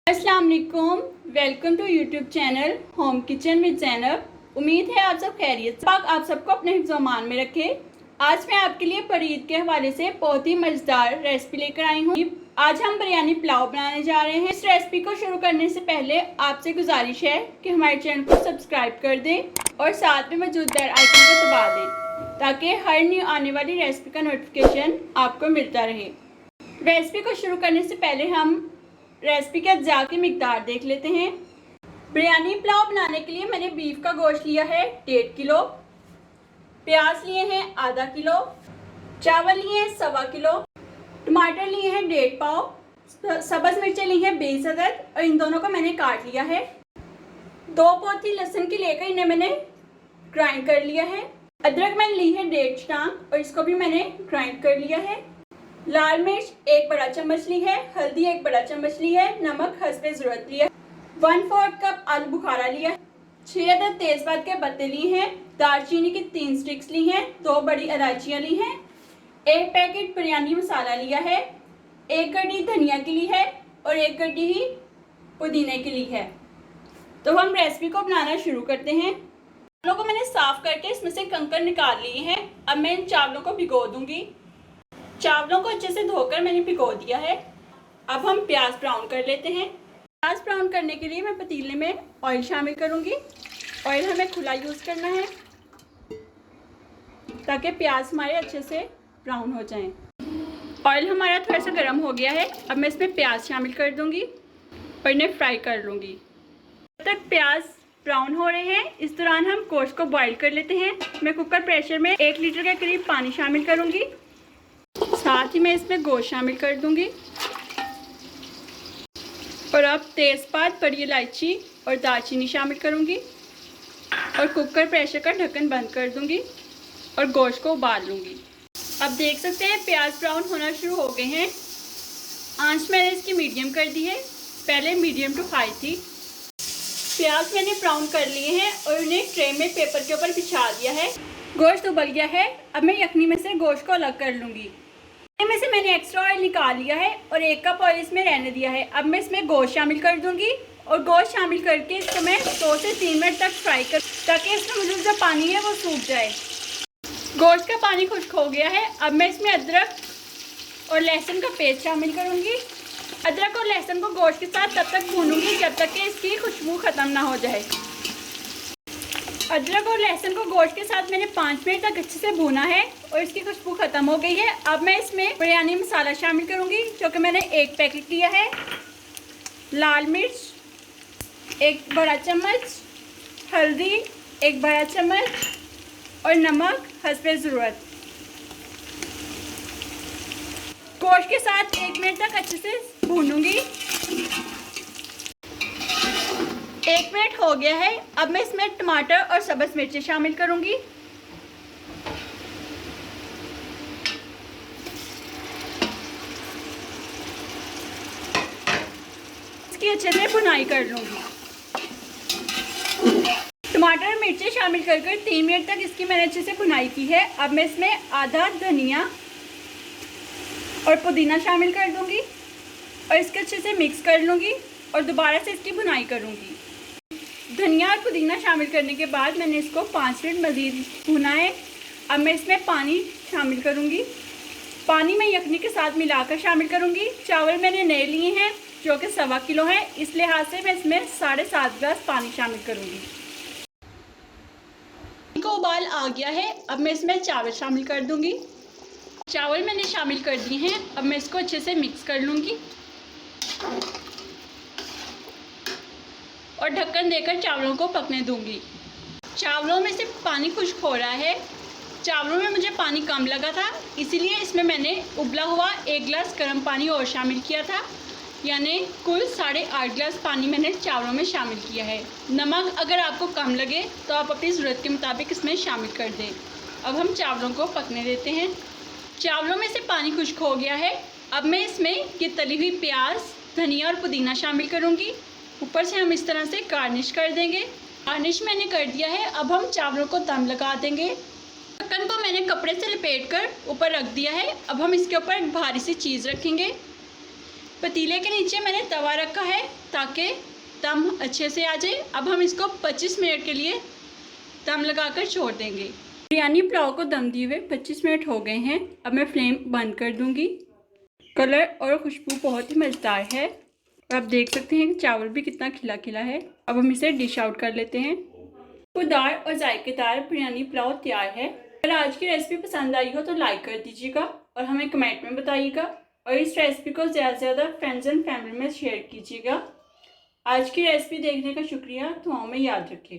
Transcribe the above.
अस्सलाम वालेकुम, welcome to YouTube channel home kitchen with Zainab. उम्मीद है आप सब खैरियत से। आप सबको अपने हिफ्ज़-ओ-अमान में रखे। आज मैं आपके लिए पर ईद के हवाले से बहुत ही मज़ेदार रेसिपी लेकर आई हूँ। आज हम बिरयानी पुलाव बनाने जा रहे हैं। इस रेसिपी को शुरू करने से पहले आपसे गुजारिश है कि हमारे चैनल को सब्सक्राइब कर दें और साथ में मौजूद बेल आइकन को दबा दें ताकि हर न्यू आने वाली रेसिपी का नोटिफिकेशन आपको मिलता रहे। रेसिपी को शुरू करने से पहले हम रेसिपी के अज्जा की मिकदार देख लेते हैं। बिरयानी पुलाव बनाने के लिए मैंने बीफ का गोश्त लिया है 1.5 किलो, प्याज लिए हैं आधा किलो, चावल लिए हैं 1.25 किलो, टमाटर लिए हैं 1.5 पाव, सब्ज़ मिर्चें ली हैं 20 अदद और इन दोनों को मैंने काट लिया है। 2 पोथी लहसुन की लेकर इन्हें मैंने ग्राइंड कर लिया है। अदरक मैंने ली है 1.5 टांग और इसको भी मैंने ग्राइंड कर लिया है। लाल मिर्च 1 बड़ा चम्मच ली है, हल्दी 1 बड़ा चम्मच ली है, नमक हस्बे ज़रूरत लिया, 1/4 कप आलू बुखारा लिया, 6 अदद तेज़पात के पत्ते लिए हैं, दालचीनी की 3 स्टिक्स ली हैं, 2 बड़ी इलायचियाँ ली हैं, 1 पैकेट बिरयानी मसाला लिया है, 1 गड्डी धनिया की ली है और 1 गड्डी ही पुदीने की ली है। तो हम रेसिपी को बनाना शुरू करते हैं। चावलों को मैंने साफ़ करके इसमें से कंकड़ निकाल लिए हैं। अब मैं इन चावलों को भिगो दूँगी। चावलों को अच्छे से धोकर मैंने भिगो दिया है। अब हम प्याज ब्राउन कर लेते हैं। प्याज ब्राउन करने के लिए मैं पतीले में ऑयल शामिल करूंगी। ऑयल हमें खुला यूज़ करना है ताकि प्याज हमारे अच्छे से ब्राउन हो जाएं। ऑयल हमारा थोड़ा सा गर्म हो गया है। अब मैं इसमें प्याज शामिल कर दूंगी और इन्हें फ्राई कर लूँगी। जब तक प्याज ब्राउन हो रहे हैं इस दौरान हम गोश्त को बॉईल कर लेते हैं। मैं कुकर प्रेशर में 1 लीटर के करीब पानी शामिल करूँगी। साथ ही मैं इसमें गोश्त शामिल कर दूंगी और अब तेज़पात, बड़ी इलायची और दालचीनी शामिल करूंगी और कुकर प्रेशर का ढक्कन बंद कर दूंगी और गोश्त को उबाल लूंगी। अब देख सकते हैं प्याज ब्राउन होना शुरू हो गए हैं। आंच मैंने इसकी मीडियम कर दी है, पहले मीडियम टू हाई थी। प्याज मैंने ब्राउन कर लिए हैं और उन्हें ट्रे में पेपर के ऊपर बिछा दिया है। गोश्त उबल गया है। अब मैं यखनी में से गोश्त को अलग कर लूँगी। में से मैंने एक्स्ट्रा ऑयल निकाल लिया है और 1 कप ऑयल इसमें रहने दिया है। अब मैं इसमें गोश्त शामिल कर दूंगी और गोश्त शामिल करके इसको मैं 2 से 3 मिनट तक फ्राई कर ताकि इसमें मुझे जो पानी है वो सूख जाए। गोश्त का पानी खुश्क हो गया है। अब मैं इसमें अदरक और लहसुन का पेस्ट शामिल करूंगी। अदरक और लहसुन को गोश्त के साथ तब तक भूनूंगी जब तक कि इसकी खुशबू ख़त्म ना हो जाए। अदरक और लहसुन को गोश्त के साथ मैंने 5 मिनट तक अच्छे से भूना है और इसकी खुशबू ख़त्म हो गई है। अब मैं इसमें बिरयानी मसाला शामिल करूंगी जो कि मैंने 1 पैकेट लिया है। लाल मिर्च 1 बड़ा चम्मच, हल्दी 1 बड़ा चम्मच और नमक हस्बे ज़रूरत। गोश्त के साथ 1 मिनट तक अच्छे से भूनूंगी। 1 मिनट हो गया है। अब मैं इसमें टमाटर और सब्ज़ मिर्चें शामिल करूंगी। इसकी अच्छे से भुनाई कर लूंगी। टमाटर और मिर्चें शामिल कर 3 मिनट तक इसकी मैंने अच्छे से भुनाई की है। अब मैं इसमें आधा धनिया और पुदीना शामिल कर दूंगी और इसके अच्छे से मिक्स कर लूंगी और दोबारा से इसकी भुनाई करूंगी। धनिया और पुदीना शामिल करने के बाद मैंने इसको 5 मिनट मज़ीद भुना है। अब मैं इसमें पानी शामिल करूंगी। पानी मैं यखनी के साथ मिलाकर शामिल करूंगी। चावल मैंने नए लिए हैं जो कि 1.25 किलो हैं, इस लिहाज से मैं इसमें 7.5 गिलास पानी शामिल करूंगी। को उबाल आ गया है। अब मैं इसमें चावल शामिल कर दूंगी। चावल मैंने शामिल कर दिए हैं। अब मैं इसको अच्छे से मिक्स कर लूँगी और ढक्कन देकर चावलों को पकने दूंगी। चावलों में से पानी खुश्क हो रहा है। चावलों में मुझे पानी कम लगा था, इसीलिए इसमें मैंने उबला हुआ 1 गिलास गर्म पानी और शामिल किया था, यानी कुल 8.5 गिलास पानी मैंने चावलों में शामिल किया है। नमक अगर आपको कम लगे तो आप अपनी ज़रूरत के मुताबिक इसमें शामिल कर दें। अब हम चावलों को पकने देते हैं। चावलों में से पानी खुश्क हो गया है। अब मैं इसमें ये तली हुई प्याज, धनिया और पुदीना शामिल करूँगी। ऊपर से हम इस तरह से गार्निश कर देंगे। गार्निश मैंने कर दिया है। अब हम चावलों को दम लगा देंगे। ढक्कन को मैंने कपड़े से लपेट कर ऊपर रख दिया है। अब हम इसके ऊपर एक भारी सी चीज़ रखेंगे। पतीले के नीचे मैंने तवा रखा है ताकि दम अच्छे से आ जाए। अब हम इसको 25 मिनट के लिए दम लगाकर छोड़ देंगे। बिरयानी पुलाव को दम दिए हुए 25 मिनट हो गए हैं। अब मैं फ्लेम बंद कर दूंगी। कलर और खुशबू बहुत ही मज़ेदार है और आप देख सकते हैं कि चावल भी कितना खिला खिला है। अब हम इसे डिश आउट कर लेते हैं। खुशबूदार और जायकेदार बिरयानी पुलाव तैयार है। अगर आज की रेसिपी पसंद आई हो तो लाइक कर दीजिएगा और हमें कमेंट में बताइएगा और इस रेसिपी को ज़्यादा से ज़्यादा फ्रेंड्स एंड फैमिली में शेयर कीजिएगा। आज की रेसिपी देखने का शुक्रिया। दुआओं में याद रखें।